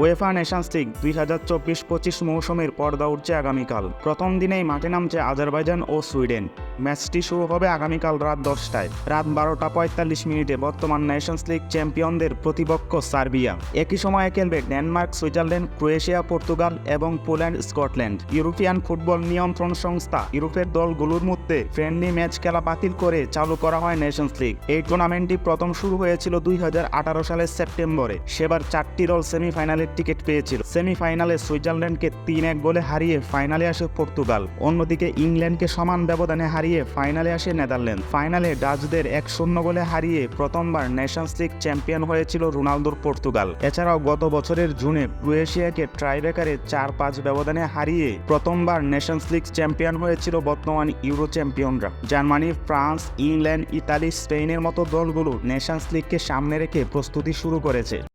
UEFA Nations league 2024-25 মৌসুমের পর্দা উঠছে আগামীকাল। প্রথম দিনেই মাঠে নামছে আজারবাইজান ও সুইডেন। ম্যাচটি শুরু হবে আগামীকাল রাত 10টায়। রাত 12টা 45 বর্তমান নেশনস লিগ চ্যাম্পিয়নদের প্রতিপক্ষ সার্বিয়া। একই সময়ে খেলবে ডেনমার্ক, সুইজারল্যান্ড, ক্রোয়েশিয়া, পর্তুগাল এবং পোল্যান্ড, স্কটল্যান্ড। ইউরোপিয়ান ফুটবল নিয়ন্ত্রণ সংস্থা ইউরোপের দলগুলোর মধ্যে ফ্রেন্ডলি ম্যাচ খেলা বাতিল করে চালু করা হয় নেশনস লিগ। এই টুর্নামেন্টটি প্রথম শুরু হয়েছিল 2018 সালের সেপ্টেম্বরে। সেবার 4টি দল সেমিফাইনালের টিকিট পেয়েছিল। সেমিফাইনালে সুইজারল্যান্ডকে 3-1 গোলে হারিয়ে ফাইনালে আসে পর্তুগাল। অন্যদিকে ইংল্যান্ডকে সমান ব্যবধানে হারিয়ে ফাইনালে আসে নেদারল্যান্ড। ফাইনালে ডাচদের 1-0 গোলে হারিয়ে প্রথমবার নেশনস লিগ চ্যাম্পিয়ন হয়েছিল রোনালদোর পর্তুগাল। এছাড়াও গত বছরের জুনে ক্রোয়েশিয়াকে ট্রাইব্রেকারে 4-5 ব্যবধানে হারিয়ে প্রথমবার নেশনস লিগ চ্যাম্পিয়ন হয়েছিল বর্তমান ইউরো চ্যাম্পিয়নরা। জার্মানি, ফ্রান্স, ইংল্যান্ড, ইতালি, স্পেনের মতো দলগুলো নেশনস লিগকে সামনে রেখে প্রস্তুতি শুরু করেছে।